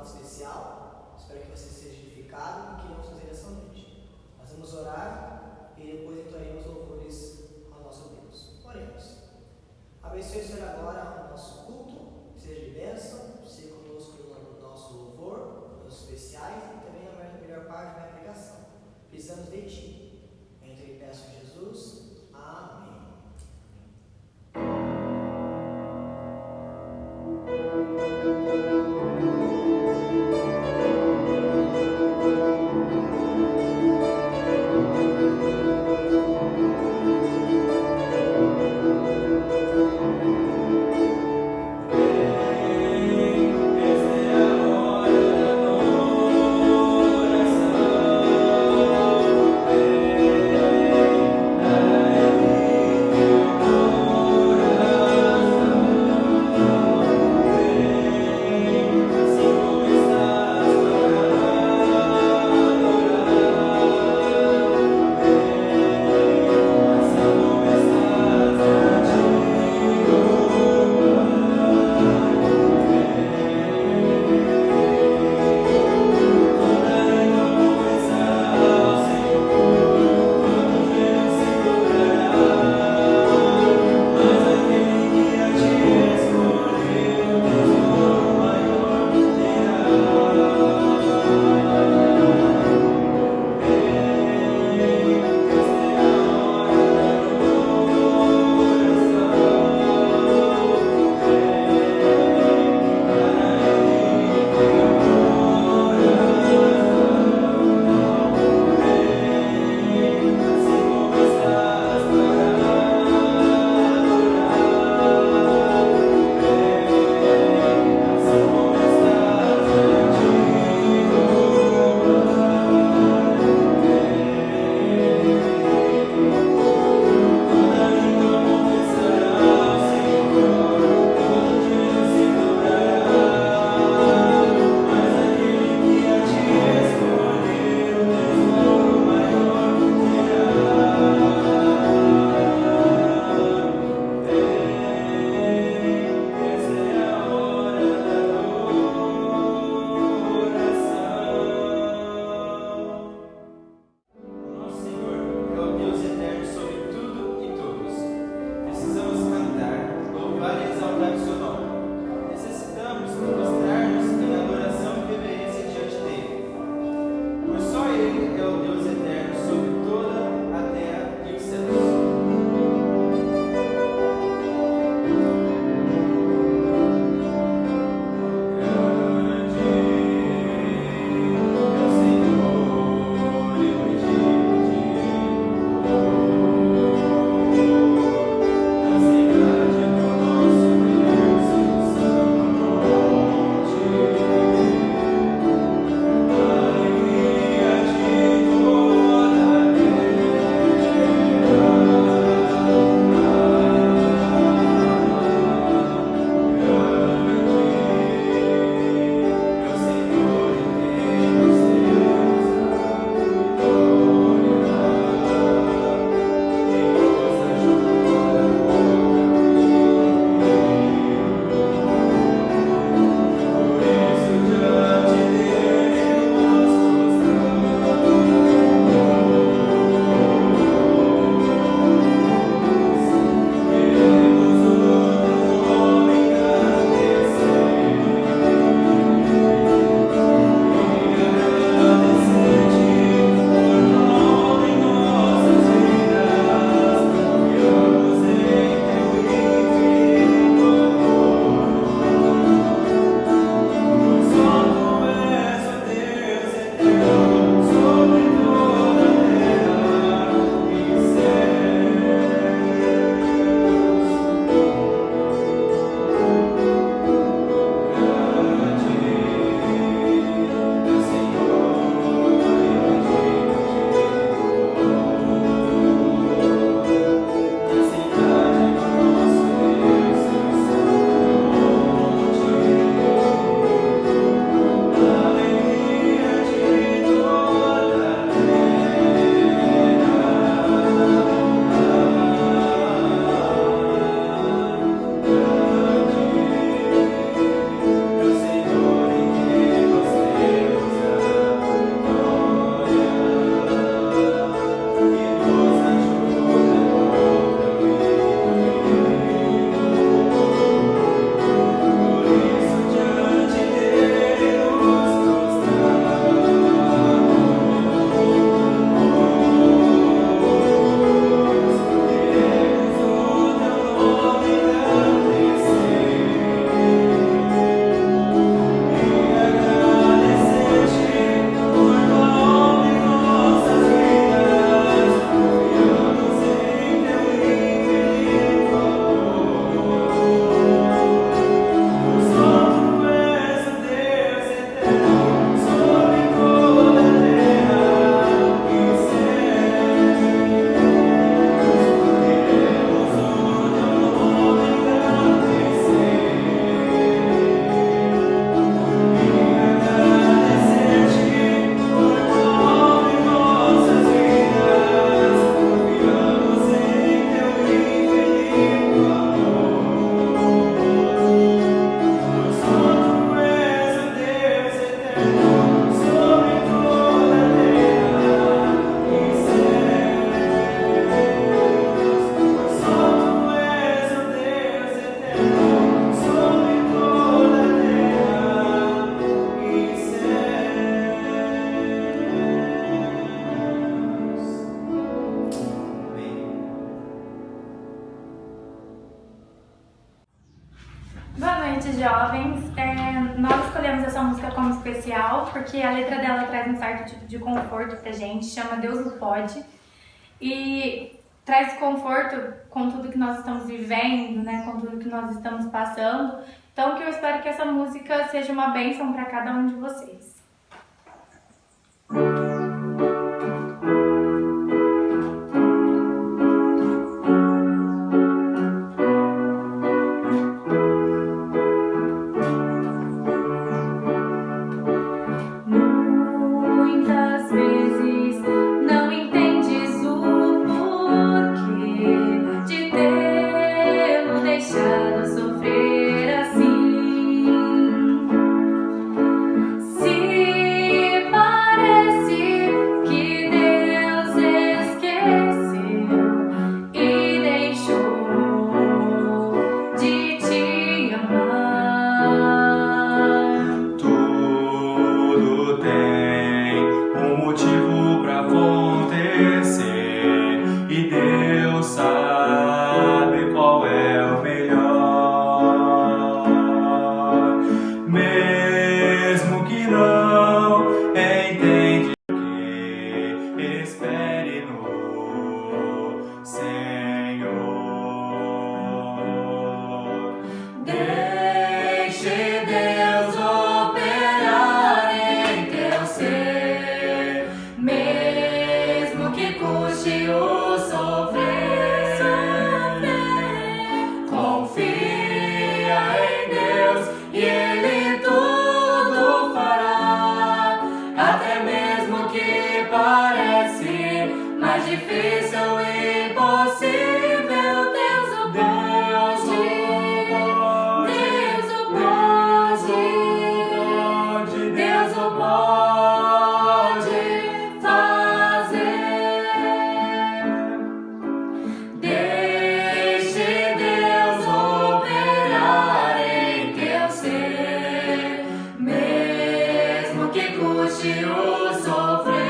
especial. Espero que você seja edificado e que vamos fazer essa noite. Nós vamos orar e depois entoaremos louvores ao nosso Deus. Oremos. Abençoe, Senhor, agora o nosso culto, seja de bênção, seja conosco no nosso louvor, nos especiais e também na melhor parte da pregação. Precisamos de Ti. Entre e peço em Jesus. Amém. Boa noite, jovens. Nós escolhemos essa música como especial porque a letra dela traz um certo tipo de conforto pra gente, chama Deus não pode, e traz conforto com tudo que nós estamos vivendo, né, com tudo que nós estamos passando. Então, que eu espero que essa música seja uma bênção para cada um de vocês. Muitas vezes não entendes o porquê de tê-lo deixado sofrer assim. Se parece que Deus esqueceu e deixou de te amar. Tudo tem um motivo pra acontecer e Deus sabe qual é o melhor. Mesmo que não entende o que, espere no Senhor. Deixe Deus operar em teu ser, Mesmo que custe o sofrer, confia em Deus e Ele tudo fará. Até mesmo que parece mais difícil e impossível, Deus o pode. Deus o pode. Deus o pode fazer. Deixe Deus operar em teu ser, mesmo que custe o sofrer.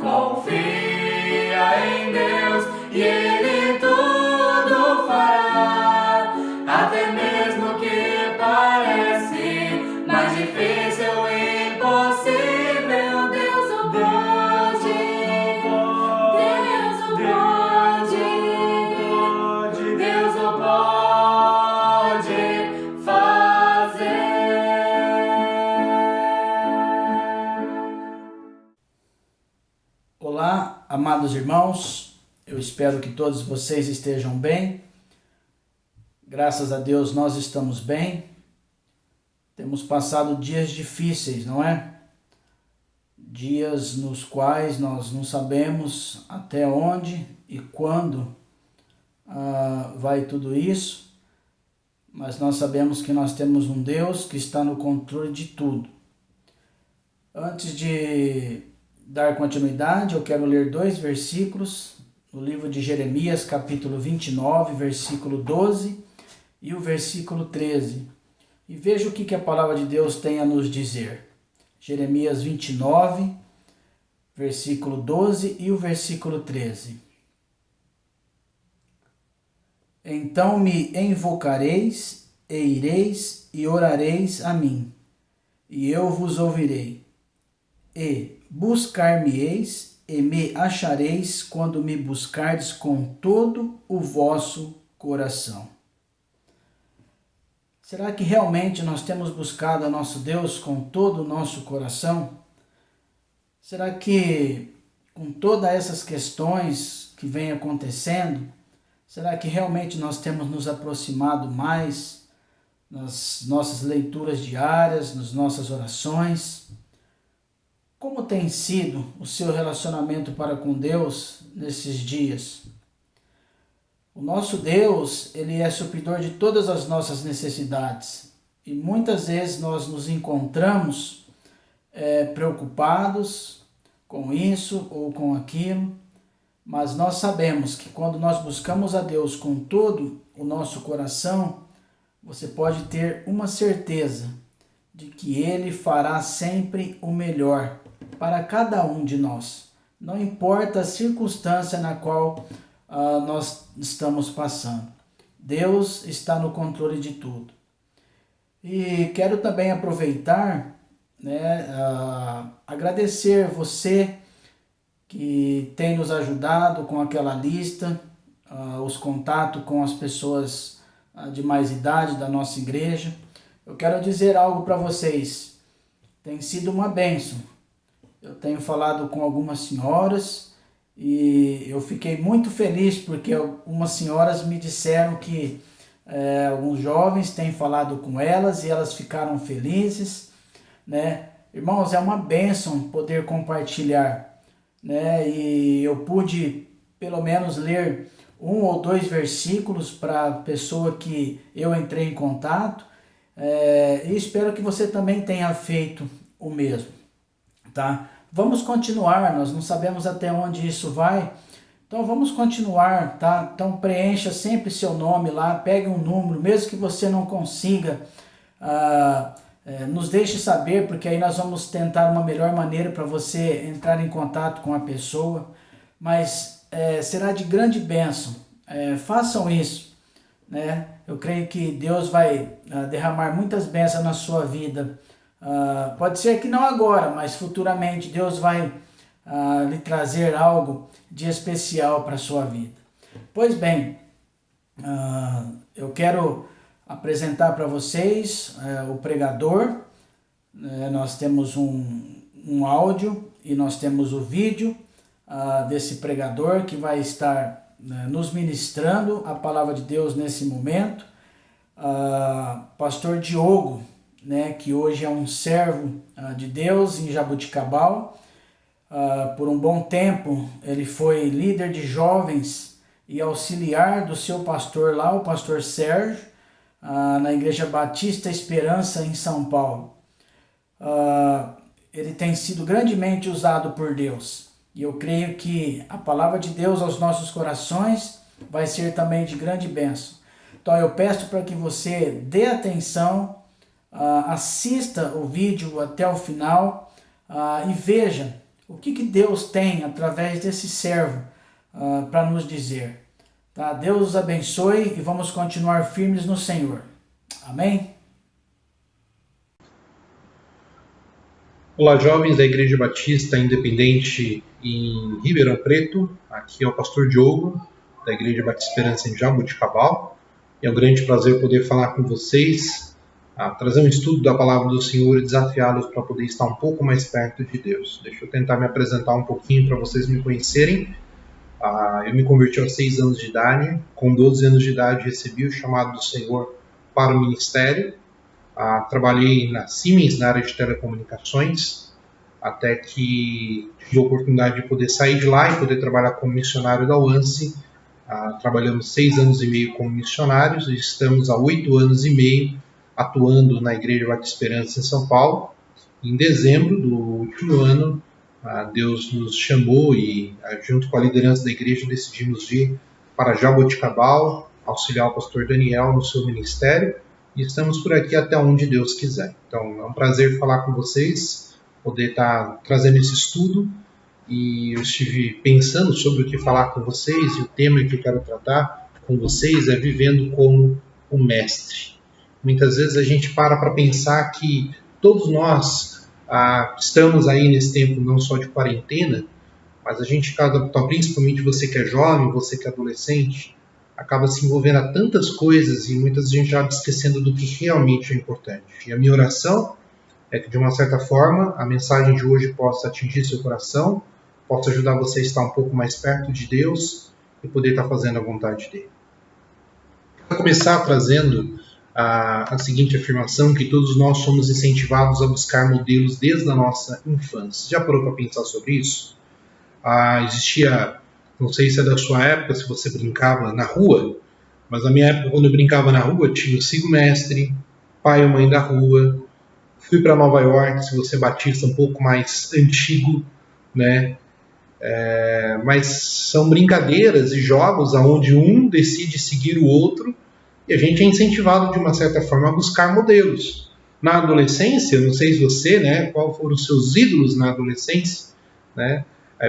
Confia em Deus e Ele tudo fará. Até mesmo que parece mais difícil e impossível, Deus o pode. Deus o pode. Deus o pode fazer. Olá, amados irmãos, eu espero que todos vocês estejam bem. Graças a Deus nós estamos bem. Temos passado dias difíceis, não é? Dias nos quais nós não sabemos até onde e quando vai tudo isso, mas nós sabemos que nós temos um Deus que está no controle de tudo. Antes de dar continuidade, eu quero ler 2 versículos no livro de Jeremias, capítulo 29, versículo 12 e o versículo 13. E veja o que a palavra de Deus tem a nos dizer. Jeremias 29, versículo 12 e o versículo 13. Então me invocareis, e ireis e orareis a mim, e eu vos ouvirei. E buscar-me-eis e me achareis quando me buscardes com todo o vosso coração. Será que realmente nós temos buscado a nosso Deus com todo o nosso coração? Será que com todas essas questões que vêm acontecendo, será que realmente nós temos nos aproximado mais nas nossas leituras diárias, nas nossas orações? Como tem sido o seu relacionamento para com Deus nesses dias? O nosso Deus, Ele é supridor de todas as nossas necessidades. E muitas vezes nós nos encontramos preocupados com isso ou com aquilo, mas nós sabemos que quando nós buscamos a Deus com todo o nosso coração, você pode ter uma certeza de que Ele fará sempre o melhor para cada um de nós. Não importa a circunstância na qual nós estamos passando. Deus está no controle de tudo. E quero também aproveitar, né, agradecer você que tem nos ajudado com aquela lista, os contatos com as pessoas de mais idade da nossa igreja. Eu quero dizer algo para vocês. Tem sido uma bênção. Eu tenho falado com algumas senhoras e eu fiquei muito feliz porque algumas senhoras me disseram que alguns jovens têm falado com elas e elas ficaram felizes, né? Irmãos, é uma bênção poder compartilhar, né? E eu pude pelo menos ler 1 ou 2 versículos para a pessoa que eu entrei em contato, e espero que você também tenha feito o mesmo, tá? Vamos continuar, nós não sabemos até onde isso vai, então vamos continuar, tá? Então preencha sempre seu nome lá, pegue um número, mesmo que você não consiga, nos deixe saber, porque aí nós vamos tentar uma melhor maneira para você entrar em contato com a pessoa, mas será de grande bênção, façam isso, né? Eu creio que Deus vai derramar muitas bênçãos na sua vida, pode ser que não agora, mas futuramente Deus vai lhe trazer algo de especial para a sua vida. Pois bem, eu quero apresentar para vocês o pregador. Nós temos um áudio e nós temos o vídeo desse pregador que vai estar nos ministrando a palavra de Deus nesse momento. Pastor Diogo, né, que hoje é um servo de Deus em Jaboticabal. Por um bom tempo ele foi líder de jovens e auxiliar do seu pastor lá, o pastor Sérgio, na Igreja Batista Esperança em São Paulo. Ele tem sido grandemente usado por Deus e eu creio que a palavra de Deus aos nossos corações vai ser também de grande bênção. Então eu peço para que você dê atenção, assista o vídeo até o final e veja o que Deus tem através desse servo para nos dizer. Tá? Deus os abençoe e vamos continuar firmes no Senhor. Amém? Olá, jovens da Igreja Batista Independente em Ribeirão Preto. Aqui é o pastor Diogo, da Igreja Batista Esperança em Jaboticabal. É um grande prazer poder falar com vocês, trazer um estudo da palavra do Senhor e desafiá-los para poder estar um pouco mais perto de Deus. Deixa eu tentar me apresentar um pouquinho para vocês me conhecerem. Eu me converti aos 6 anos de idade. Com 12 anos de idade recebi o chamado do Senhor para o ministério. Trabalhei na Siemens, na área de telecomunicações, até que tive a oportunidade de poder sair de lá e poder trabalhar como missionário da UANSI. Trabalhamos 6 anos e meio como missionários e estamos há 8 anos e meio atuando na Igreja Batista Esperança em São Paulo. Em dezembro do último ano, Deus nos chamou e, junto com a liderança da igreja, decidimos vir para Jaboticabal, auxiliar o pastor Daniel no seu ministério, e estamos por aqui até onde Deus quiser. Então, é um prazer falar com vocês, poder estar trazendo esse estudo, e eu estive pensando sobre o que falar com vocês, e o tema que eu quero tratar com vocês é vivendo como o mestre. Muitas vezes a gente para pensar que todos nós estamos aí nesse tempo não só de quarentena, mas a gente, principalmente você que é jovem, você que é adolescente, acaba se envolvendo a tantas coisas e muitas vezes a gente acaba esquecendo do que realmente é importante. E a minha oração é que, de uma certa forma, a mensagem de hoje possa atingir seu coração, possa ajudar você a estar um pouco mais perto de Deus e poder estar fazendo a vontade dele. Vou começar trazendo a seguinte afirmação, que todos nós somos incentivados a buscar modelos desde a nossa infância. Já parou para pensar sobre isso? Existia, não sei se é da sua época, se você brincava na rua, mas na minha época, quando eu brincava na rua, tinha o Sigo Mestre, Pai ou Mãe da Rua. Fui para Nova York, se você é batista, um pouco mais antigo, né? Mas são brincadeiras e jogos onde um decide seguir o outro e a gente é incentivado de uma certa forma a buscar modelos. Na adolescência, não sei se você, né, qual foram os seus ídolos na adolescência, né?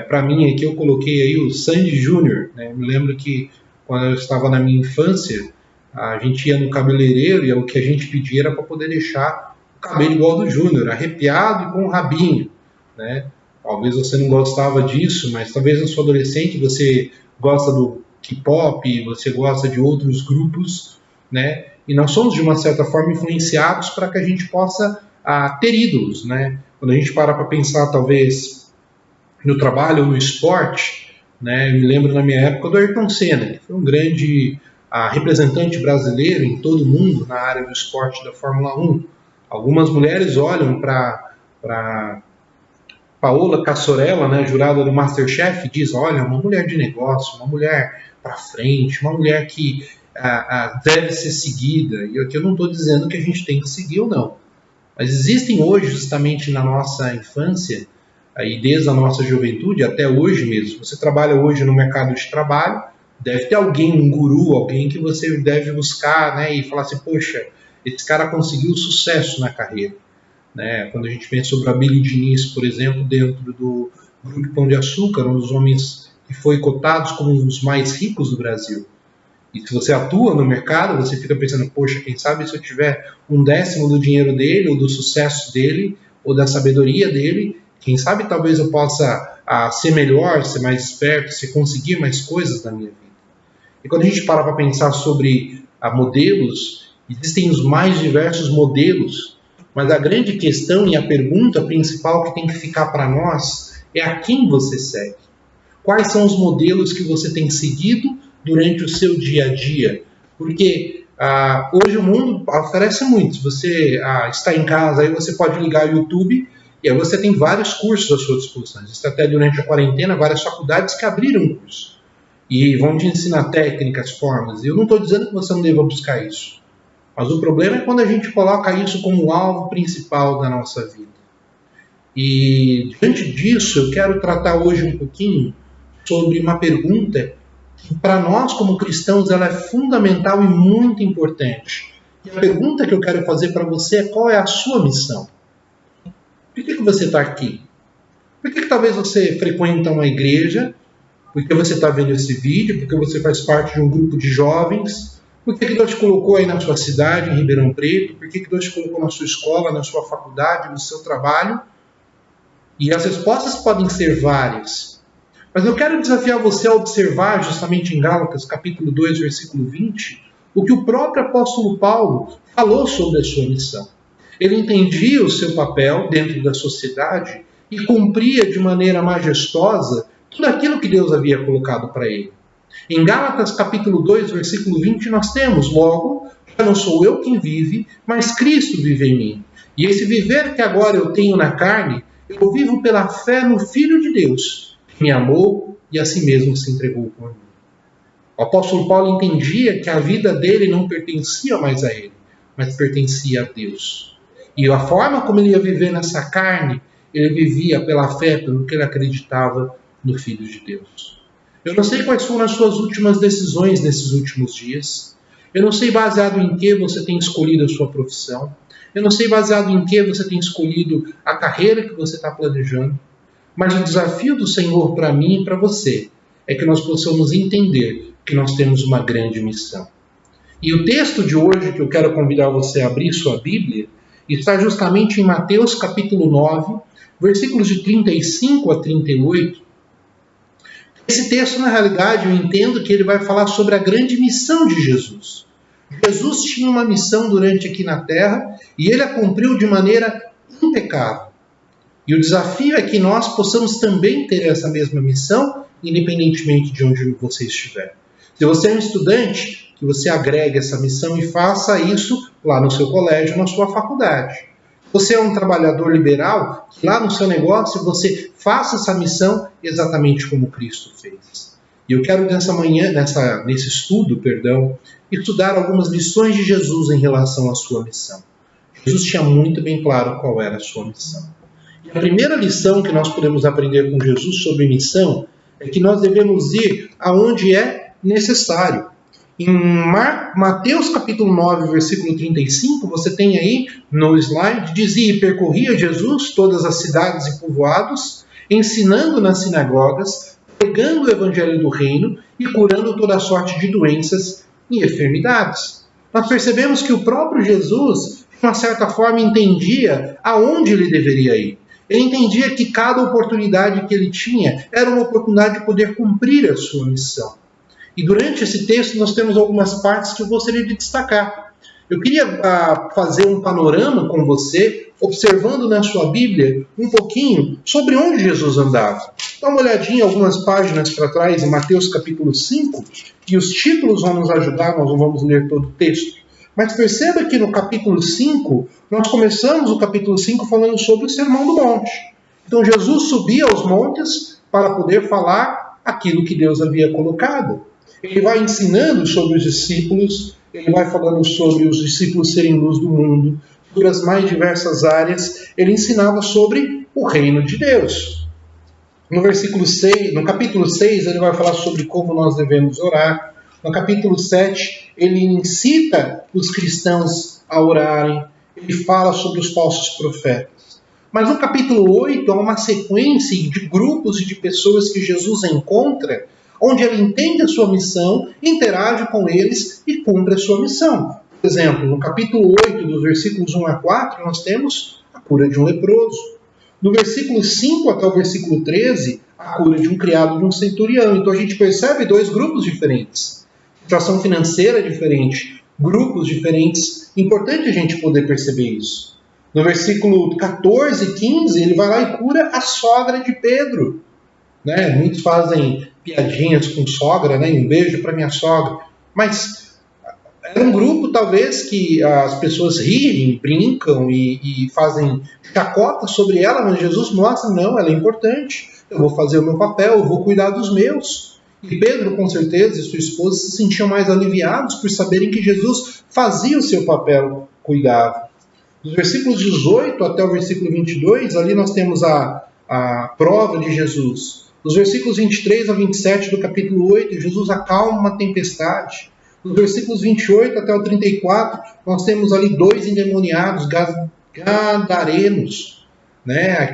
Para mim aqui eu coloquei aí o Sandy Júnior, né? Me lembro que quando eu estava na minha infância, A gente ia no cabeleireiro e o que a gente pedia era para poder deixar o cabelo igual do Júnior, arrepiado e com um rabinho, né? Talvez você não gostava disso, mas talvez na sua adolescente você gosta do K-pop, você gosta de outros grupos, né? E nós somos, de uma certa forma, influenciados para que a gente possa ter ídolos, né? Quando a gente para pensar, talvez, no trabalho ou no esporte, né? Eu me lembro na minha época do Ayrton Senna, que foi um grande representante brasileiro em todo o mundo na área do esporte da Fórmula 1. Algumas mulheres olham para Paola Cassorella, né, jurada do MasterChef, e diz, olha, uma mulher de negócio, uma mulher para frente, uma mulher que deve ser seguida. E aqui eu não estou dizendo que a gente tem que seguir ou não. Mas existem hoje, justamente na nossa infância, aí desde a nossa juventude até hoje mesmo, você trabalha hoje no mercado de trabalho, deve ter alguém, um guru, alguém que você deve buscar, né, e falar assim, poxa, esse cara conseguiu sucesso na carreira. Né? Quando a gente pensa sobre a Billy Diniz, por exemplo, dentro do Grupo Pão de Açúcar, um dos homens que foi cotados como um dos mais ricos do Brasil. E se você atua no mercado, você fica pensando, poxa, quem sabe se eu tiver 1/10 do dinheiro dele, ou do sucesso dele, ou da sabedoria dele, quem sabe talvez eu possa ser melhor, ser mais esperto, se conseguir mais coisas na minha vida. E quando a gente para pensar sobre modelos, existem os mais diversos modelos, mas a grande questão e a pergunta principal que tem que ficar para nós é a quem você segue. Quais são os modelos que você tem seguido durante o seu dia a dia? Porque hoje o mundo oferece muito. Se você está em casa, aí você pode ligar o YouTube e aí você tem vários cursos à sua disposição. Existem até durante a quarentena várias faculdades que abriram curso e vão te ensinar técnicas, formas. Eu não estou dizendo que você não deva buscar isso. Mas o problema é quando a gente coloca isso como alvo principal da nossa vida. E diante disso, eu quero tratar hoje um pouquinho sobre uma pergunta que para nós como cristãos ela é fundamental e muito importante. E a pergunta que eu quero fazer para você é: qual é a sua missão? Por que você está aqui? Por que talvez você frequenta uma igreja? Por que você está vendo esse vídeo? Porque você faz parte de um grupo de jovens? Por que Deus te colocou aí na sua cidade, em Ribeirão Preto? Por que Deus te colocou na sua escola, na sua faculdade, no seu trabalho? E as respostas podem ser várias. Mas eu quero desafiar você a observar, justamente em Gálatas, capítulo 2, versículo 20, o que o próprio apóstolo Paulo falou sobre a sua missão. Ele entendia o seu papel dentro da sociedade e cumpria de maneira majestosa tudo aquilo que Deus havia colocado para ele. Em Gálatas capítulo 2, versículo 20, nós temos, logo, já não sou eu quem vive, mas Cristo vive em mim. E esse viver que agora eu tenho na carne, eu vivo pela fé no Filho de Deus, que me amou e a si mesmo se entregou por mim. O apóstolo Paulo entendia que a vida dele não pertencia mais a ele, mas pertencia a Deus. E a forma como ele ia viver nessa carne, ele vivia pela fé, pelo que ele acreditava no Filho de Deus. Eu não sei quais foram as suas últimas decisões nesses últimos dias. Eu não sei baseado em que você tem escolhido a sua profissão. Eu não sei baseado em que você tem escolhido a carreira que você está planejando. Mas o desafio do Senhor para mim e para você é que nós possamos entender que nós temos uma grande missão. E o texto de hoje que eu quero convidar você a abrir sua Bíblia está justamente em Mateus capítulo 9, versículos de 35 a 38. Esse texto, na realidade, eu entendo que ele vai falar sobre a grande missão de Jesus. Jesus tinha uma missão durante aqui na Terra e ele a cumpriu de maneira impecável. E o desafio é que nós possamos também ter essa mesma missão, independentemente de onde você estiver. Se você é um estudante, que você agregue essa missão e faça isso lá no seu colégio, na sua faculdade. Você é um trabalhador liberal, que lá no seu negócio você faça essa missão exatamente como Cristo fez. E eu quero nesse estudo, estudar algumas lições de Jesus em relação à sua missão. Jesus tinha muito bem claro qual era a sua missão. E a primeira lição que nós podemos aprender com Jesus sobre missão é que nós devemos ir aonde é necessário. Em Mateus capítulo 9, versículo 35, você tem aí no slide, dizia: e percorria Jesus todas as cidades e povoados, ensinando nas sinagogas, pregando o evangelho do reino e curando toda sorte de doenças e enfermidades. nós percebemos que o próprio Jesus, de uma certa forma, entendia aonde ele deveria ir. Ele entendia que cada oportunidade que ele tinha era uma oportunidade de poder cumprir a sua missão. E durante esse texto nós temos algumas partes que eu gostaria de destacar. Eu queria fazer um panorama com você, observando na sua Bíblia um pouquinho sobre onde Jesus andava. Dá uma olhadinha algumas páginas para trás, em Mateus capítulo 5, e os títulos vão nos ajudar, nós não vamos ler todo o texto. Mas perceba que no capítulo 5, nós começamos o capítulo 5 falando sobre o Sermão do Monte. Então Jesus subia aos montes para poder falar aquilo que Deus havia colocado. Ele vai ensinando sobre os discípulos, ele vai falando sobre os discípulos serem luz do mundo, sobre as mais diversas áreas. Ele ensinava sobre o reino de Deus. No capítulo 6, ele vai falar sobre como nós devemos orar. No capítulo 7, ele incita os cristãos a orarem. Ele fala sobre os falsos profetas. Mas no capítulo 8, há uma sequência de grupos e de pessoas que Jesus encontra, onde ele entende a sua missão, interage com eles e cumpre a sua missão. Por exemplo, no capítulo 8, dos versículos 1 a 4, nós temos a cura de um leproso. No versículo 5 até o versículo 13, a cura de um criado de um centurião. Então a gente percebe dois grupos diferentes. Situação financeira diferente, grupos diferentes. Importante a gente poder perceber isso. No versículo 14 e 15, ele vai lá e cura a sogra de Pedro. Muitos fazem piadinhas com sogra, um beijo para minha sogra. Mas era um grupo, talvez, que as pessoas riem, brincam e fazem chacota sobre ela, mas Jesus mostra, não, ela é importante. Eu vou fazer o meu papel, eu vou cuidar dos meus. E Pedro, com certeza, e sua esposa se sentiam mais aliviados por saberem que Jesus fazia o seu papel, cuidava. Dos versículos 18 até o versículo 22, ali nós temos a prova de Jesus. Dos versículos 23 a 27 do capítulo 8, Jesus acalma uma tempestade. Dos versículos 28 até o 34, nós temos ali 2 endemoniados, gadarenos,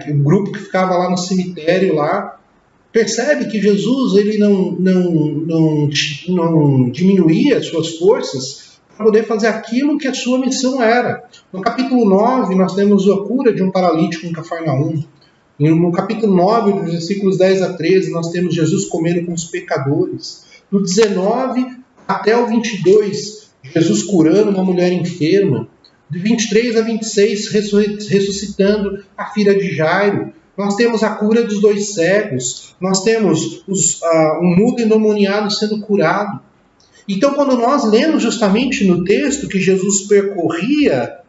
um grupo que ficava lá no cemitério lá. Percebe que Jesus ele não diminuía as suas forças para poder fazer aquilo que a sua missão era. No capítulo 9, nós temos a cura de um paralítico em Cafarnaum. No capítulo 9, dos versículos 10 a 13, nós temos Jesus comendo com os pecadores. Do 19 até o 22, Jesus curando uma mulher enferma. De 23 a 26, ressuscitando a filha de Jairo. Nós temos a cura dos 2 cegos. Nós temos um mudo endemoniado sendo curado. Então, quando nós lemos justamente no texto que Jesus percorria,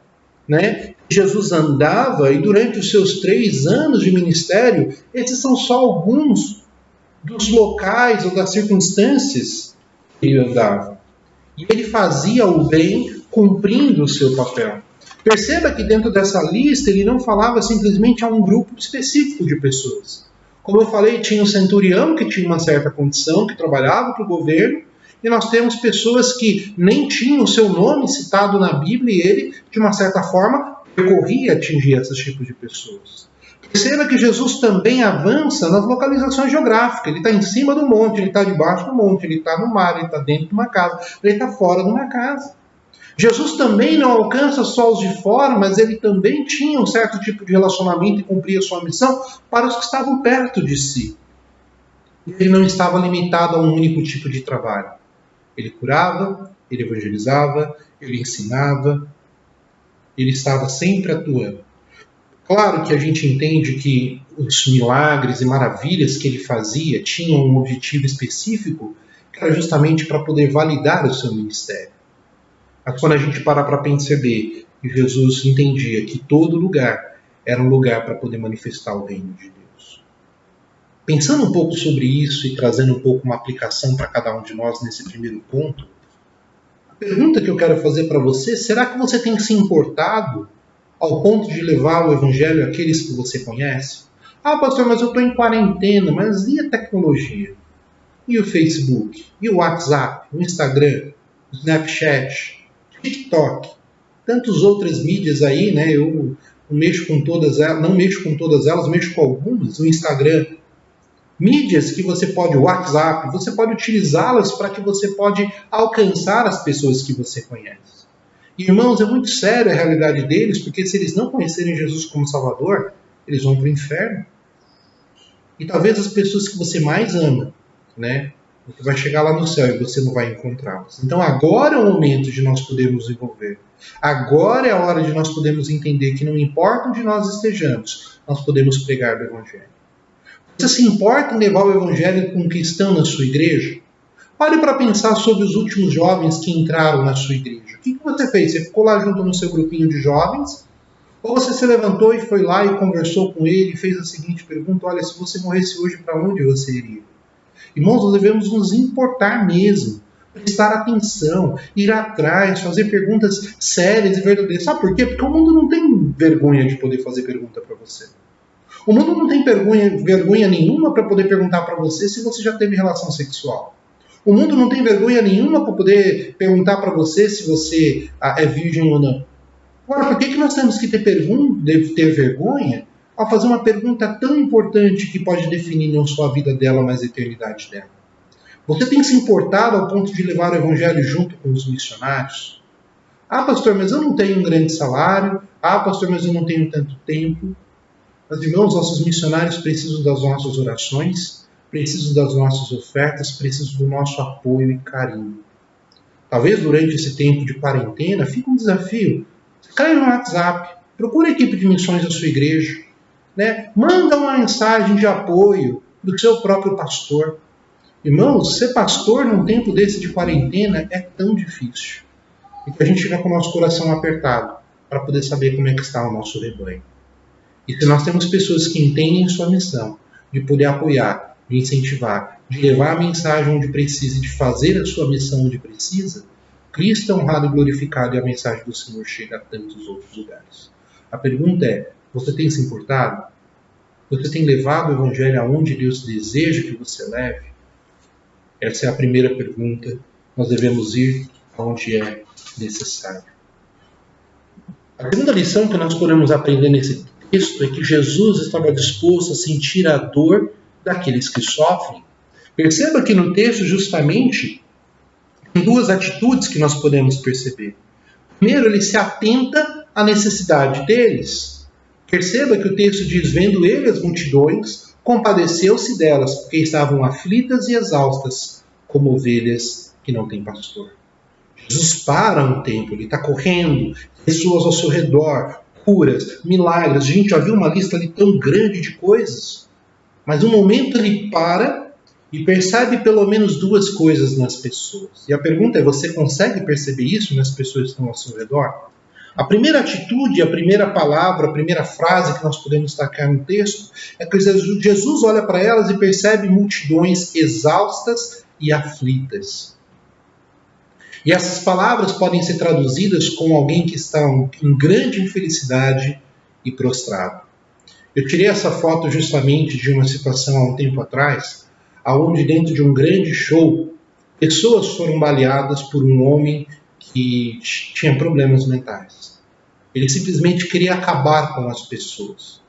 Jesus andava, e durante os seus 3 anos de ministério, esses são só alguns dos locais ou das circunstâncias que ele andava. E ele fazia o bem cumprindo o seu papel. Perceba que dentro dessa lista ele não falava simplesmente a um grupo específico de pessoas. Como eu falei, tinha um centurião que tinha uma certa condição, que trabalhava para o governo, e nós temos pessoas que nem tinham o seu nome citado na Bíblia, e ele, de uma certa forma, percorria a atingir esses tipos de pessoas. Perceba que Jesus também avança nas localizações geográficas. Ele está em cima do monte, ele está debaixo do monte, ele está no mar, ele está dentro de uma casa, ele está fora de uma casa. Jesus também não alcança só os de fora, mas ele também tinha um certo tipo de relacionamento e cumpria sua missão para os que estavam perto de si. Ele não estava limitado a um único tipo de trabalho. Ele curava, ele evangelizava, ele ensinava, ele estava sempre atuando. Claro que a gente entende que os milagres e maravilhas que ele fazia tinham um objetivo específico, que era justamente para poder validar o seu ministério. Mas quando a gente parar para perceber que Jesus entendia que todo lugar era um lugar para poder manifestar o reino de Deus. Pensando um pouco sobre isso e trazendo um pouco uma aplicação para cada um de nós nesse primeiro ponto, a pergunta que eu quero fazer para você, será que você tem se importado ao ponto de levar o evangelho àqueles que você conhece? Ah, pastor, mas eu estou em quarentena, mas e a tecnologia? E o Facebook? E o WhatsApp? O Instagram? O Snapchat? TikTok, tantas outras mídias aí, eu mexo com todas elas, não mexo com todas elas, mexo com algumas, o Instagram. Mídias que você pode, o WhatsApp, você pode utilizá-las para que você pode alcançar as pessoas que você conhece. Irmãos, é muito sério a realidade deles, porque se eles não conhecerem Jesus como Salvador, eles vão para o inferno. E talvez as pessoas que você mais ama, né? Você vai chegar lá no céu e você não vai encontrá-las. Então agora é o momento de nós podermos envolver. Agora é a hora de nós podermos entender que não importa onde nós estejamos, nós podemos pregar o Evangelho. Você se importa em levar o Evangelho com quem estão na sua igreja? Pare para pensar sobre os últimos jovens que entraram na sua igreja. O que você fez? Você ficou lá junto no seu grupinho de jovens? Ou você se levantou e foi lá e conversou com ele e fez a seguinte pergunta: olha, se você morresse hoje, para onde você iria? Irmãos, nós devemos nos importar mesmo, prestar atenção, ir atrás, fazer perguntas sérias e verdadeiras. Sabe por quê? Porque o mundo não tem vergonha de poder fazer pergunta para você. O mundo não tem vergonha nenhuma para poder perguntar para você se você já teve relação sexual. O mundo não tem vergonha nenhuma para poder perguntar para você se você é virgem ou não. Agora, por que nós temos que ter vergonha ao fazer uma pergunta tão importante que pode definir não só a vida dela, mas a eternidade dela? Você tem se importado ao ponto de levar o Evangelho junto com os missionários? Ah, pastor, mas eu não tenho um grande salário. Ah, pastor, mas eu não tenho tanto tempo. Mas, irmãos, nossos missionários precisam das nossas orações, precisam das nossas ofertas, precisam do nosso apoio e carinho. Talvez durante esse tempo de quarentena fique um desafio. Cai no WhatsApp, procura a equipe de missões da sua igreja, né? Manda uma mensagem de apoio do seu próprio pastor. Irmãos, ser pastor num tempo desse de quarentena é tão difícil. E que a gente fica com o nosso coração apertado para poder saber como é que está o nosso rebanho. E se nós temos pessoas que entendem sua missão, de poder apoiar, de incentivar, de levar a mensagem onde precisa e de fazer a sua missão onde precisa, Cristo é honrado e glorificado e a mensagem do Senhor chega a tantos outros lugares. A pergunta é, você tem se importado? Você tem levado o Evangelho aonde Deus deseja que você leve? Essa é a primeira pergunta. Nós devemos ir aonde é necessário. A segunda lição que nós podemos aprender nesse texto é que Jesus estava disposto a sentir a dor daqueles que sofrem. Perceba que no texto, justamente, tem duas atitudes que nós podemos perceber. Primeiro, ele se atenta à necessidade deles. Perceba que o texto diz, vendo ele as multidões, compadeceu-se delas, porque estavam aflitas e exaustas, como ovelhas que não têm pastor. Jesus para um tempo, ele está correndo, pessoas ao seu redor, curas, milagres. A gente já viu uma lista ali tão grande de coisas. Mas no momento ele para e percebe pelo menos duas coisas nas pessoas. E a pergunta é, você consegue perceber isso nas pessoas que estão ao seu redor? A primeira atitude, a primeira palavra, a primeira frase que nós podemos destacar no texto é que Jesus olha para elas e percebe multidões exaustas e aflitas. E essas palavras podem ser traduzidas como alguém que está em grande infelicidade e prostrado. Eu tirei essa foto justamente de uma situação há um tempo atrás, onde dentro de um grande show, pessoas foram baleadas por um homem que tinha problemas mentais. Ele simplesmente queria acabar com as pessoas.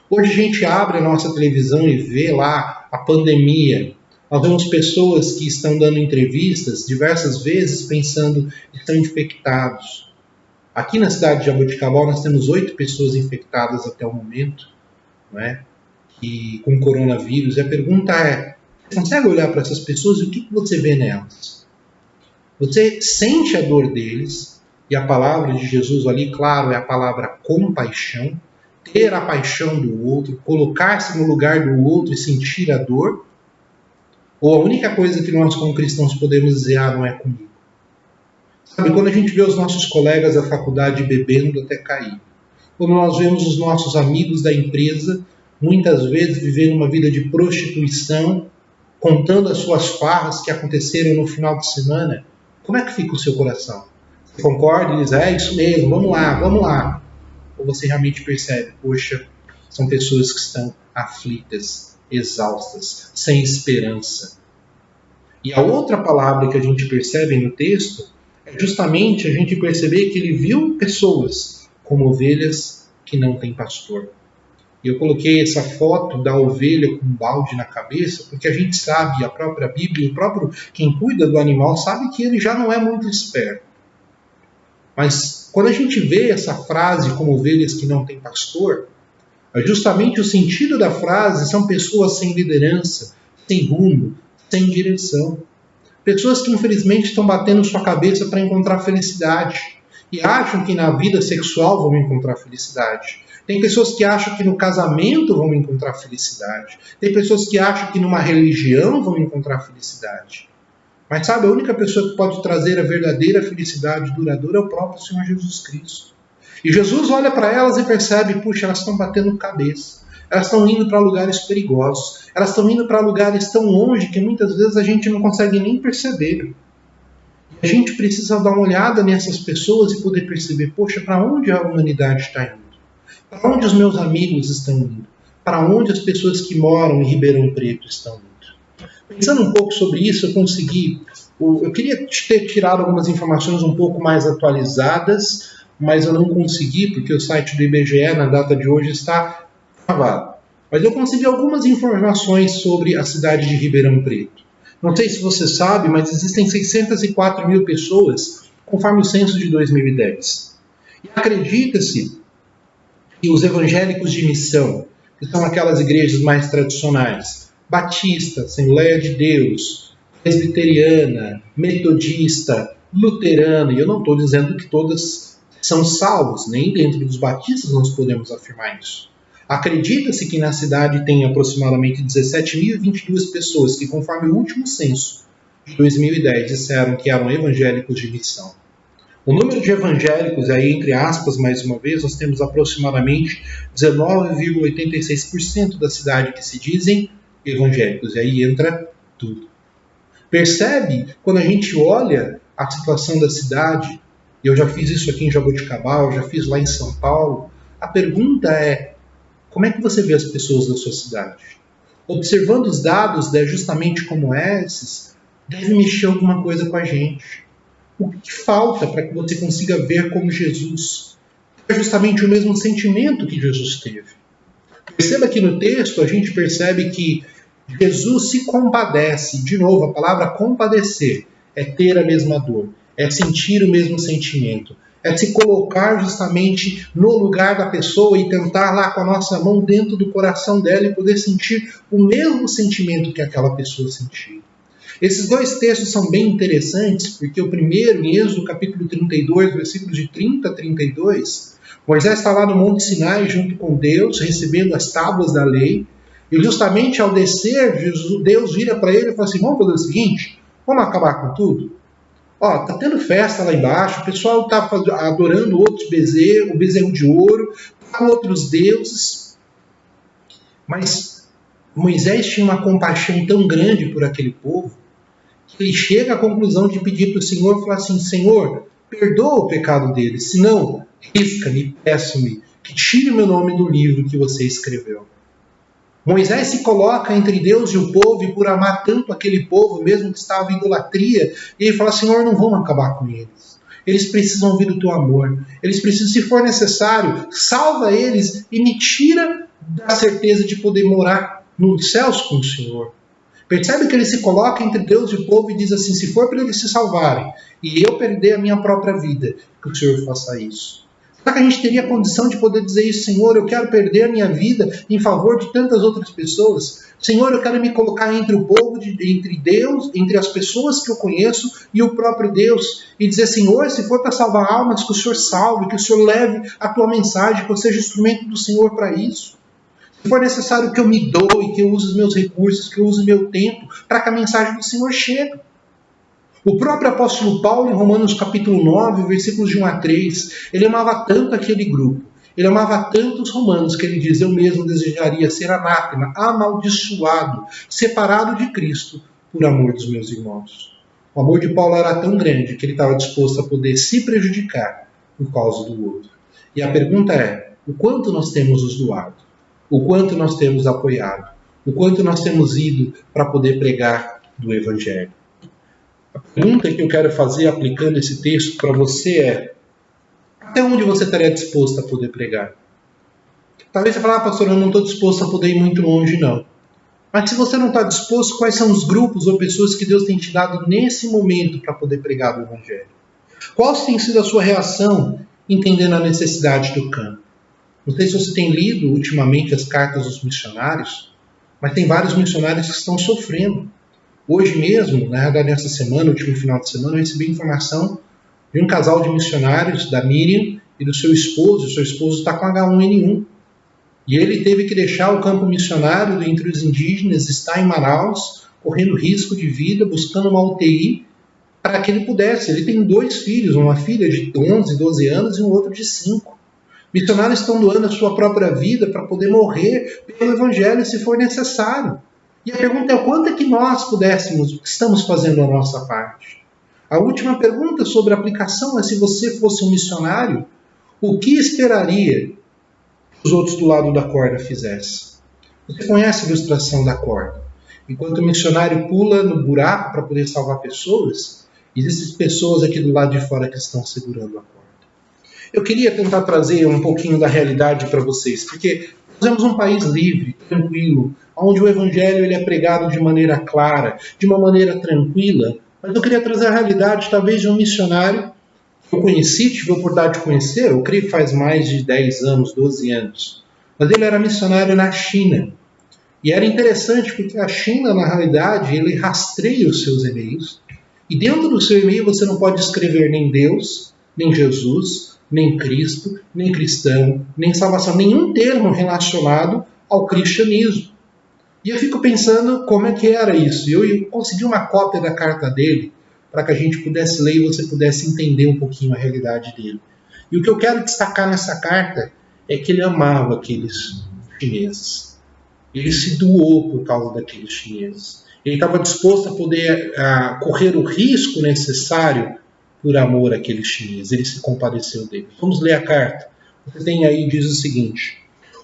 Hoje a gente abre a nossa televisão e vê lá a pandemia. Nós vemos pessoas que estão dando entrevistas diversas vezes pensando que estão infectados. Aqui na cidade de Jaboticabal nós temos 8 pessoas infectadas até o momento, né, com coronavírus. E a pergunta é, você consegue olhar para essas pessoas e o que você vê nelas? Você sente a dor deles, e a palavra de Jesus ali, claro, é a palavra compaixão, ter a paixão do outro, colocar-se no lugar do outro e sentir a dor. Ou a única coisa que nós como cristãos podemos dizer, não é comigo. Sabe, quando a gente vê os nossos colegas da faculdade bebendo até cair, quando nós vemos os nossos amigos da empresa, muitas vezes vivendo uma vida de prostituição, contando as suas farras que aconteceram no final de semana, como é que fica o seu coração? Você concorda e diz, isso mesmo, vamos lá. Ou você realmente percebe, poxa, são pessoas que estão aflitas, exaustas, sem esperança. E a outra palavra que a gente percebe no texto é justamente a gente perceber que ele viu pessoas como ovelhas que não têm pastor. E eu coloquei essa foto da ovelha com um balde na cabeça, porque a gente sabe, a própria Bíblia, o próprio quem cuida do animal sabe que ele já não é muito esperto. Mas quando a gente vê essa frase como ovelhas que não têm pastor, justamente o sentido da frase são pessoas sem liderança, sem rumo, sem direção. Pessoas que infelizmente estão batendo sua cabeça para encontrar felicidade e acham que na vida sexual vão encontrar felicidade. Tem pessoas que acham que no casamento vão encontrar felicidade. Tem pessoas que acham que numa religião vão encontrar felicidade. Mas sabe, a única pessoa que pode trazer a verdadeira felicidade duradoura é o próprio Senhor Jesus Cristo. E Jesus olha para elas e percebe, puxa, elas estão batendo cabeça. Elas estão indo para lugares perigosos. Elas estão indo para lugares tão longe que muitas vezes a gente não consegue nem perceber. A gente precisa dar uma olhada nessas pessoas e poder perceber, poxa, para onde a humanidade está indo? Para onde os meus amigos estão indo? Para onde as pessoas que moram em Ribeirão Preto estão indo? Pensando um pouco sobre isso, eu queria ter tirado algumas informações um pouco mais atualizadas, mas eu não consegui, porque o site do IBGE, na data de hoje, está travado. Mas eu consegui algumas informações sobre a cidade de Ribeirão Preto. Não sei se você sabe, mas existem 604 mil pessoas, conforme o censo de 2010. E acredita-se que os evangélicos de missão, que são aquelas igrejas mais tradicionais, Batista, Assembleia de Deus, Presbiteriana, Metodista, Luterana, e eu não estou dizendo que todas são salvos, nem dentro dos batistas nós podemos afirmar isso. Acredita-se que na cidade tem aproximadamente 17.022 pessoas que, conforme o último censo de 2010, disseram que eram evangélicos de missão. O número de evangélicos, aí entre aspas, mais uma vez, nós temos aproximadamente 19,86% da cidade que se dizem evangélicos, e aí entra tudo. Percebe, quando a gente olha a situação da cidade, eu já fiz isso aqui em Jaboticabal, já fiz lá em São Paulo, a pergunta é, como é que você vê as pessoas da sua cidade? Observando os dados, justamente como esses, deve mexer alguma coisa com a gente. O que falta para que você consiga ver como Jesus? É justamente o mesmo sentimento que Jesus teve. Perceba que no texto a gente percebe que Jesus se compadece. De novo, a palavra compadecer é ter a mesma dor, é sentir o mesmo sentimento, é se colocar justamente no lugar da pessoa e tentar lá com a nossa mão dentro do coração dela e poder sentir o mesmo sentimento que aquela pessoa sentia. Esses dois textos são bem interessantes, porque o primeiro, em Êxodo capítulo 32, versículos de 30 a 32, Moisés está lá no Monte Sinai junto com Deus, recebendo as tábuas da lei, e justamente ao descer, Deus vira para ele e fala assim, vamos fazer o seguinte, vamos acabar com tudo? Ó, tá tendo festa lá embaixo, o pessoal está adorando outros bezerros, o bezerro de ouro, com outros deuses, mas Moisés tinha uma compaixão tão grande por aquele povo, que ele chega à conclusão de pedir para o Senhor, falar assim, Senhor, perdoa o pecado deles, senão, risca-me, peço-me, que tire o meu nome do livro que você escreveu. Moisés se coloca entre Deus e o povo, e por amar tanto aquele povo, mesmo que estava em idolatria, ele fala, Senhor, não vamos acabar com eles. Eles precisam ouvir o teu amor. Eles precisam, se for necessário, salva eles e me tira da certeza de poder morar nos céus com o Senhor. Percebe que ele se coloca entre Deus e o povo e diz assim, se for para eles se salvarem e eu perder a minha própria vida, que o Senhor faça isso. Será que a gente teria condição de poder dizer isso, Senhor, eu quero perder a minha vida em favor de tantas outras pessoas? Senhor, eu quero me colocar entre o povo, entre Deus, entre as pessoas que eu conheço e o próprio Deus, e dizer, Senhor, se for para salvar almas, que o Senhor salve, que o Senhor leve a tua mensagem, que eu seja instrumento do Senhor para isso. Se for necessário que eu me doe, que eu use os meus recursos, que eu use o meu tempo, para que a mensagem do Senhor chegue. O próprio apóstolo Paulo, em Romanos capítulo 9, versículos de 1 a 3, ele amava tanto aquele grupo, ele amava tanto os romanos, que ele diz, eu mesmo desejaria ser anátema, amaldiçoado, separado de Cristo, por amor dos meus irmãos. O amor de Paulo era tão grande, que ele estava disposto a poder se prejudicar por causa do outro. E a pergunta é, o quanto nós temos nos doado? O quanto nós temos apoiado? O quanto nós temos ido para poder pregar do Evangelho? A pergunta que eu quero fazer aplicando esse texto para você é, até onde você estaria disposto a poder pregar? Talvez você fale, pastor, eu não estou disposto a poder ir muito longe, não. Mas se você não está disposto, quais são os grupos ou pessoas que Deus tem te dado nesse momento para poder pregar o Evangelho? Qual tem sido a sua reação entendendo a necessidade do campo? Não sei se você tem lido ultimamente as cartas dos missionários, mas tem vários missionários que estão sofrendo. Hoje mesmo, na verdade nessa semana, último final de semana, eu recebi informação de um casal de missionários, da Miriam e do seu esposo. O seu esposo está com H1N1. E ele teve que deixar o campo missionário entre os indígenas, está em Manaus, correndo risco de vida, buscando uma UTI, para que ele pudesse. Ele tem 2 filhos, uma filha de 11, 12 anos e um outro de 5. Missionários estão doando a sua própria vida para poder morrer pelo Evangelho se for necessário. E a pergunta é o quanto é que nós estamos fazendo a nossa parte. A última pergunta sobre a aplicação é: se você fosse um missionário, o que esperaria que os outros do lado da corda fizessem? Você conhece a ilustração da corda? Enquanto o missionário pula no buraco para poder salvar pessoas, existem pessoas aqui do lado de fora que estão segurando a corda. Eu queria tentar trazer um pouquinho da realidade para vocês, porque nós temos um país livre, tranquilo, onde o Evangelho ele é pregado de maneira clara, de uma maneira tranquila. Mas eu queria trazer a realidade, talvez, de um missionário que eu conheci, tive a oportunidade de conhecer, eu creio que faz mais de 10 anos, 12 anos. Mas ele era missionário na China. E era interessante porque a China, na realidade, ele rastreia os seus e-mails. E dentro do seu e-mail você não pode escrever nem Deus, nem Jesus, nem Cristo, nem cristão, nem salvação, nenhum termo relacionado ao cristianismo. E eu fico pensando como é que era isso. Eu consegui uma cópia da carta dele para que a gente pudesse ler e você pudesse entender um pouquinho a realidade dele. E o que eu quero destacar nessa carta é que ele amava aqueles chineses. Ele se doou por causa daqueles chineses. Ele estava disposto a poder correr o risco necessário por amor àqueles chineses. Ele se compadeceu deles. Vamos ler a carta. Você tem aí, diz o seguinte: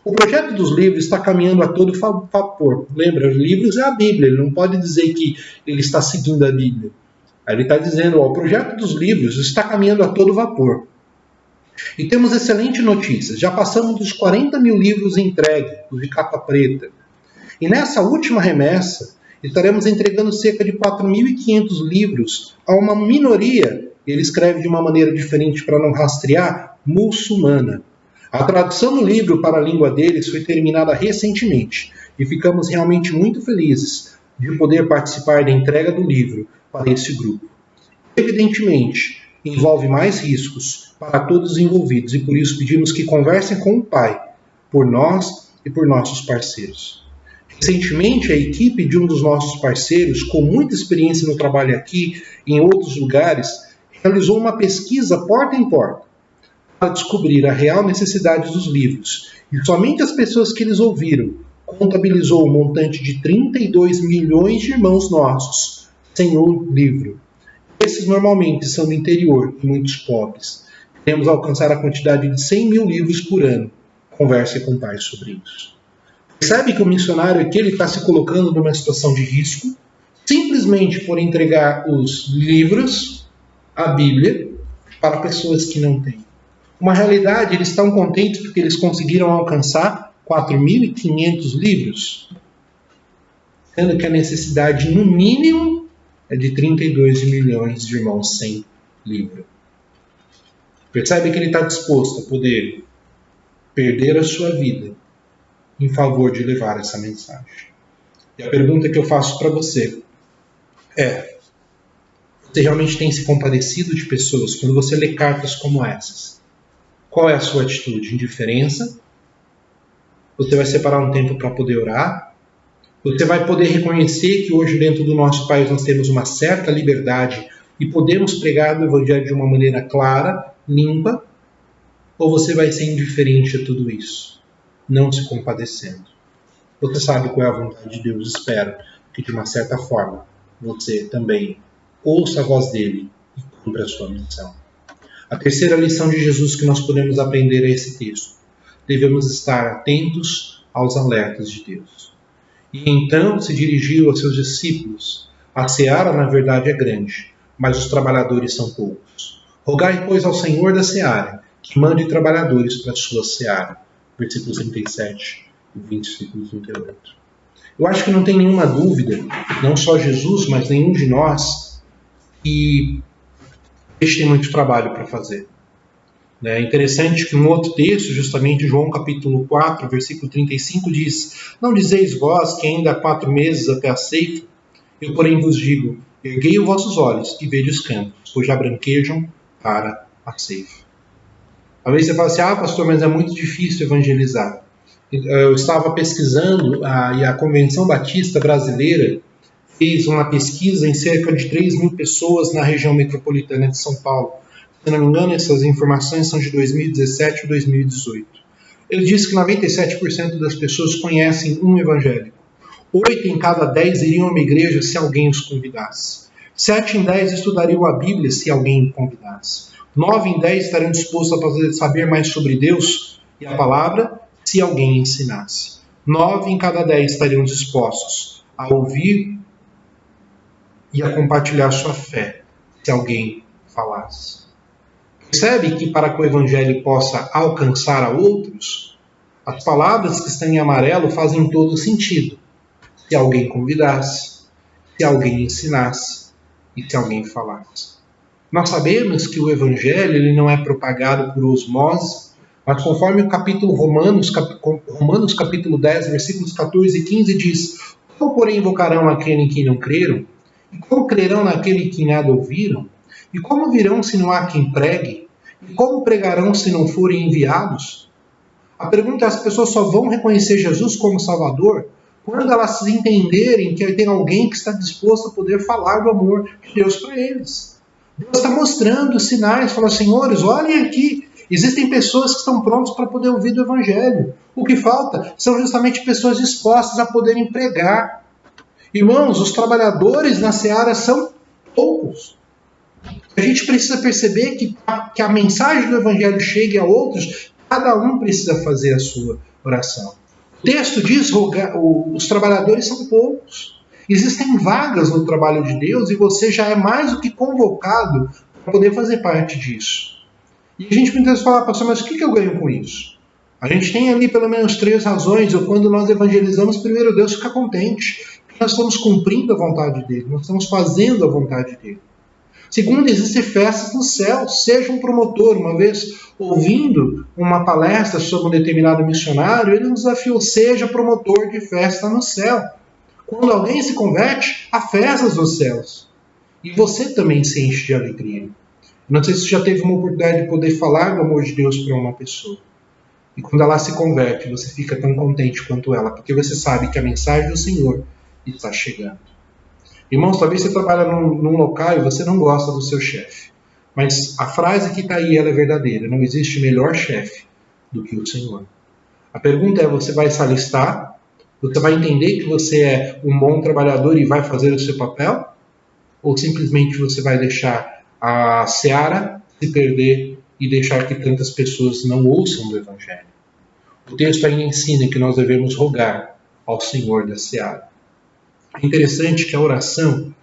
o projeto dos livros está caminhando a todo vapor. Lembra, os livros é a Bíblia. Ele não pode dizer que ele está seguindo a Bíblia. Aí ele está dizendo, o projeto dos livros está caminhando a todo vapor. E temos excelentes notícias. Já passamos dos 40 mil livros entregues, os de capa preta. E nessa última remessa, estaremos entregando cerca de 4.500 livros a uma minoria, ele escreve de uma maneira diferente para não rastrear, muçulmana. A tradução do livro para a língua deles foi terminada recentemente e ficamos realmente muito felizes de poder participar da entrega do livro para esse grupo. Evidentemente, envolve mais riscos para todos os envolvidos e por isso pedimos que conversem com o Pai, por nós e por nossos parceiros. Recentemente, a equipe de um dos nossos parceiros, com muita experiência no trabalho aqui e em outros lugares, realizou uma pesquisa porta em porta para descobrir a real necessidade dos livros. E somente as pessoas que eles ouviram contabilizou um montante de 32 milhões de irmãos nossos sem o livro. Esses normalmente são do interior e muitos pobres. Queremos alcançar a quantidade de 100 mil livros por ano. Converse com o Pai sobre isso. Percebe que o missionário aqui está se colocando numa situação de risco, simplesmente por entregar os livros, a Bíblia, para pessoas que não têm. Uma realidade, eles estão contentes porque eles conseguiram alcançar 4.500 livros, sendo que a necessidade, no mínimo, é de 32 milhões de irmãos sem livro. Percebe que ele está disposto a poder perder a sua vida em favor de levar essa mensagem. E a pergunta que eu faço para você é: você realmente tem se compadecido de pessoas quando você lê cartas como essas? Qual é a sua atitude? Indiferença? Você vai separar um tempo para poder orar? Você vai poder reconhecer que hoje dentro do nosso país nós temos uma certa liberdade e podemos pregar o Evangelho de uma maneira clara, limpa? Ou você vai ser indiferente a tudo isso, não se compadecendo? Você sabe qual é a vontade de Deus. Espero que de uma certa forma você também ouça a voz dele e cumpra a sua missão. A terceira lição de Jesus que nós podemos aprender é esse texto. Devemos estar atentos aos alertas de Deus. E então se dirigiu aos seus discípulos: a seara na verdade é grande, mas os trabalhadores são poucos. Rogai, pois, ao Senhor da seara que mande trabalhadores para a sua seara. Versículos 37 e 38. Eu acho que não tem nenhuma dúvida, não só Jesus, mas nenhum de nós, que A gente tem muito trabalho para fazer. É interessante que um outro texto, justamente João capítulo 4, versículo 35, diz: Não dizeis vós que ainda há 4 meses até a ceifa? Eu, porém, vos digo, erguei os vossos olhos e vede os campos, pois já branquejam para a ceifa. Talvez você fale assim, pastor, mas é muito difícil evangelizar. Eu estava pesquisando e a Convenção Batista Brasileira fez uma pesquisa em cerca de 3.000 pessoas na região metropolitana de São Paulo. Se não me engano, essas informações são de 2017 ou 2018. Ele diz que 97% das pessoas conhecem um evangélico. 8 em cada 10 iriam a uma igreja se alguém os convidasse. 7 em 10 estudariam a Bíblia se alguém os convidasse. 9 em 10 estariam dispostos a saber mais sobre Deus e a palavra se alguém ensinasse. 9 em cada 10 estariam dispostos a ouvir e a compartilhar sua fé se alguém falasse. Percebe que para que o evangelho possa alcançar a outros, as palavras que estão em amarelo fazem todo sentido. Se alguém convidasse, se alguém ensinasse e se alguém falasse. Nós sabemos que o evangelho ele não é propagado por osmose, mas conforme o capítulo Romanos capítulo 10, versículos 14 e 15 diz: Como, porém, invocarão aquele em quem não creram? E como crerão naquele que nada ouviram? E como virão se não há quem pregue? E como pregarão se não forem enviados? A pergunta é: as pessoas só vão reconhecer Jesus como Salvador quando elas entenderem que tem alguém que está disposto a poder falar do amor de Deus para eles. Deus está mostrando sinais, falando: senhores, olhem aqui, existem pessoas que estão prontas para poder ouvir do Evangelho. O que falta são justamente pessoas dispostas a poderem pregar. Irmãos, os trabalhadores na seara são poucos. A gente precisa perceber que a mensagem do Evangelho chegue a outros, cada um precisa fazer a sua oração. O texto diz que os trabalhadores são poucos. Existem vagas no trabalho de Deus e você já é mais do que convocado para poder fazer parte disso. E a gente muitas vezes fala: pastor, mas o que eu ganho com isso? A gente tem ali pelo menos 3 razões. Ou quando nós evangelizamos, primeiro, Deus fica contente. Nós estamos cumprindo a vontade dele, nós estamos fazendo a vontade dele. Segundo, existem festas no céu. Seja um promotor. Uma vez ouvindo uma palestra sobre um determinado missionário, ele nos desafiou: seja promotor de festa no céu. Quando alguém se converte, há festas nos céus. E você também se enche de alegria. Não sei se você já teve uma oportunidade de poder falar do amor de Deus para uma pessoa. E quando ela se converte, você fica tão contente quanto ela, porque você sabe que a mensagem do Senhor está chegando. Irmãos, talvez você trabalhe num local e você não gosta do seu chefe. Mas a frase que está aí, ela é verdadeira. Não existe melhor chefe do que o Senhor. A pergunta é: você vai se alistar? Você vai entender que você é um bom trabalhador e vai fazer o seu papel? Ou simplesmente você vai deixar a seara se perder e deixar que tantas pessoas não ouçam do Evangelho? O texto ainda ensina que nós devemos rogar ao Senhor da seara. É interessante que a oração,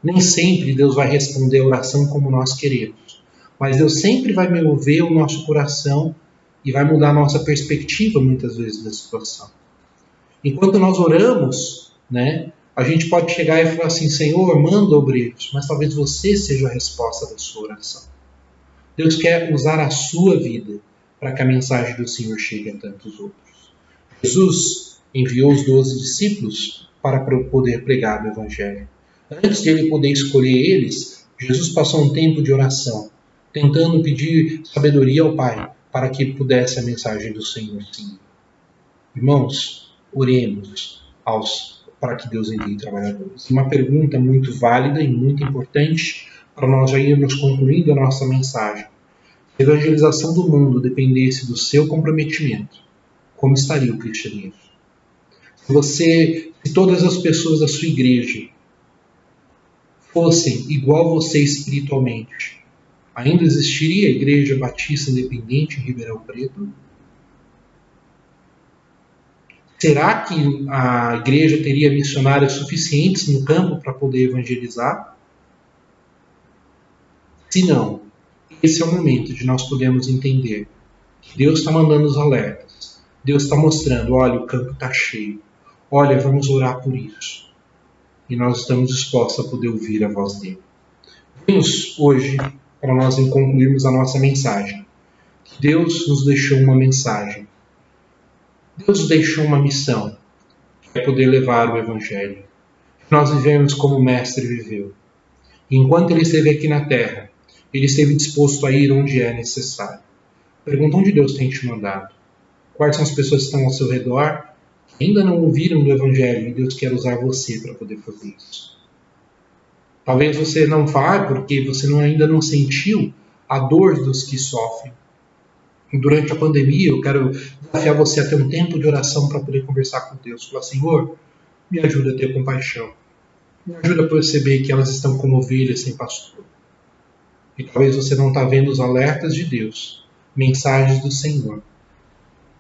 nem sempre Deus vai responder a oração como nós queremos. Mas Deus sempre vai mover o nosso coração e vai mudar a nossa perspectiva, muitas vezes, da situação. Enquanto nós oramos, a gente pode chegar e falar assim: Senhor, manda obreiros, mas talvez você seja a resposta da sua oração. Deus quer usar a sua vida para que a mensagem do Senhor chegue a tantos outros. Jesus enviou os 12 discípulos para poder pregar o Evangelho. Antes de ele poder escolher eles, Jesus passou um tempo de oração, tentando pedir sabedoria ao Pai para que pudesse a mensagem do Senhor seguir. Irmãos, oremos para que Deus envie trabalhadores. Uma pergunta muito válida e muito importante para nós já irmos concluindo a nossa mensagem. Se a evangelização do mundo dependesse do seu comprometimento, como estaria o cristianismo? Se todas as pessoas da sua igreja fossem igual você espiritualmente, ainda existiria a Igreja Batista Independente em Ribeirão Preto? Será que a igreja teria missionários suficientes no campo para poder evangelizar? Se não, esse é o momento de nós podermos entender que Deus está mandando os alertas. Deus está mostrando: olha, o campo está cheio. Olha, vamos orar por isso. E nós estamos dispostos a poder ouvir a voz dele. Vamos hoje para nós concluirmos a nossa mensagem. Deus nos deixou uma mensagem. Deus nos deixou uma missão, que é poder levar o Evangelho. Nós vivemos como o Mestre viveu. E enquanto ele esteve aqui na terra, ele esteve disposto a ir onde é necessário. Pergunta onde Deus tem te mandado. Quais são as pessoas que estão ao seu redor que ainda não ouviram do Evangelho e Deus quer usar você para poder fazer isso. Talvez você não vá porque você ainda não sentiu a dor dos que sofrem. Durante a pandemia, eu quero desafiar você a ter um tempo de oração para poder conversar com Deus. Falar, Senhor, me ajuda a ter compaixão. Me ajuda a perceber que elas estão como ovelhas sem pastor. E talvez você não está vendo os alertas de Deus, mensagens do Senhor.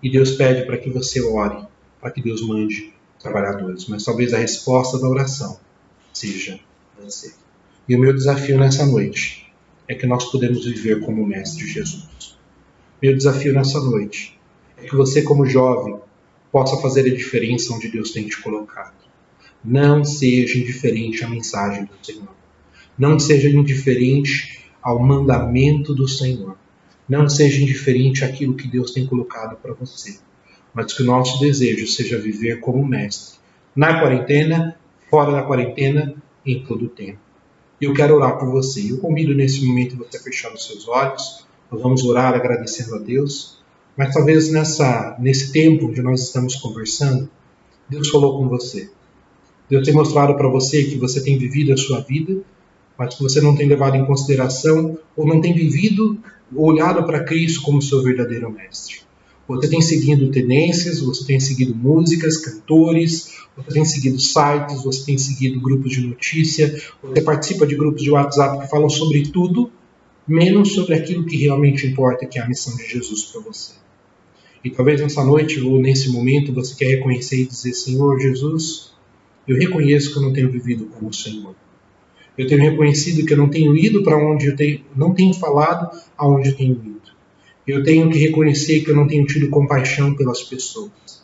E Deus pede para que você ore, para que Deus mande trabalhadores. Mas talvez a resposta da oração seja você. E o meu desafio nessa noite é que nós podemos viver como o Mestre Jesus. Meu desafio nessa noite é que você, como jovem, possa fazer a diferença onde Deus tem te colocado. Não seja indiferente à mensagem do Senhor. Não seja indiferente ao mandamento do Senhor. Não seja indiferente àquilo que Deus tem colocado para você. Mas que o nosso desejo seja viver como mestre. Na quarentena, fora da quarentena, em todo o tempo. E eu quero orar por você. Eu convido nesse momento você a fechar os seus olhos. Nós vamos orar agradecendo a Deus. Mas talvez nesse tempo onde nós estamos conversando, Deus falou com você. Deus tem mostrado para você que você tem vivido a sua vida, mas que você não tem levado em consideração ou não tem vivido, olhado para Cristo como seu verdadeiro mestre. Você tem seguido tendências, você tem seguido músicas, cantores, você tem seguido sites, você tem seguido grupos de notícia, você participa de grupos de WhatsApp que falam sobre tudo, menos sobre aquilo que realmente importa, que é a missão de Jesus para você. E talvez nessa noite ou nesse momento você quer reconhecer e dizer, Senhor Jesus, eu reconheço que eu não tenho vivido como o Senhor. Eu tenho reconhecido que eu não tenho ido para onde não tenho falado aonde eu tenho ido. Eu tenho que reconhecer que eu não tenho tido compaixão pelas pessoas.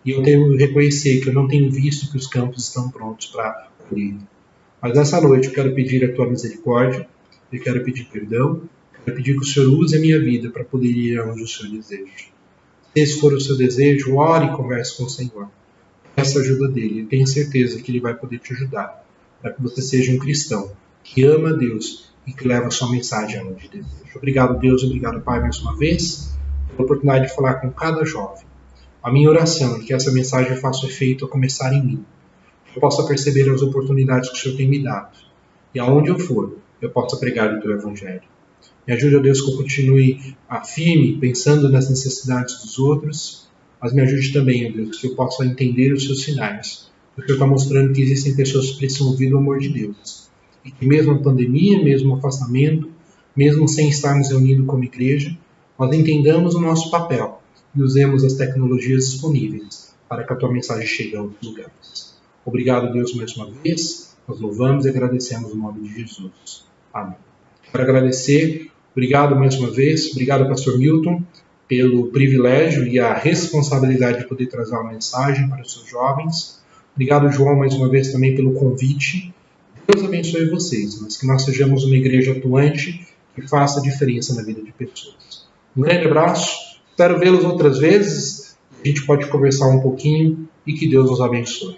E eu tenho que reconhecer que eu não tenho visto que os campos estão prontos para colher. Mas nessa noite eu quero pedir a tua misericórdia, eu quero pedir perdão, eu quero pedir que o Senhor use a minha vida para poder ir aonde o Senhor deseja. Se esse for o seu desejo, ore e converse com o Senhor. Peça a ajuda dele. Eu tenho certeza que ele vai poder te ajudar para que você seja um cristão que ama a Deus e que leva a sua mensagem aonde deseja. Obrigado, Deus. Obrigado, Pai, mais uma vez, pela oportunidade de falar com cada jovem. A minha oração é que essa mensagem faça efeito a começar em mim. Que eu possa perceber as oportunidades que o Senhor tem me dado. E aonde eu for, eu possa pregar o teu Evangelho. Me ajude, ó Deus, que eu continue firme, pensando nas necessidades dos outros, mas me ajude também, ó Deus, que eu possa entender os seus sinais. O Senhor está mostrando que existem pessoas que precisam ouvir o amor de Deus. E que mesmo a pandemia, mesmo o afastamento, mesmo sem estarmos reunidos como igreja, nós entendamos o nosso papel e usemos as tecnologias disponíveis para que a tua mensagem chegue a outros lugares. Obrigado, Deus, mais uma vez. Nós louvamos e agradecemos o nome de Jesus. Amém. Quero agradecer, obrigado mais uma vez, obrigado, pastor Milton, pelo privilégio e a responsabilidade de poder trazer uma mensagem para os seus jovens. Obrigado, João, mais uma vez também pelo convite. Deus abençoe vocês, mas que nós sejamos uma igreja atuante que faça diferença na vida de pessoas. Um grande abraço, espero vê-los outras vezes, a gente pode conversar um pouquinho e que Deus os abençoe.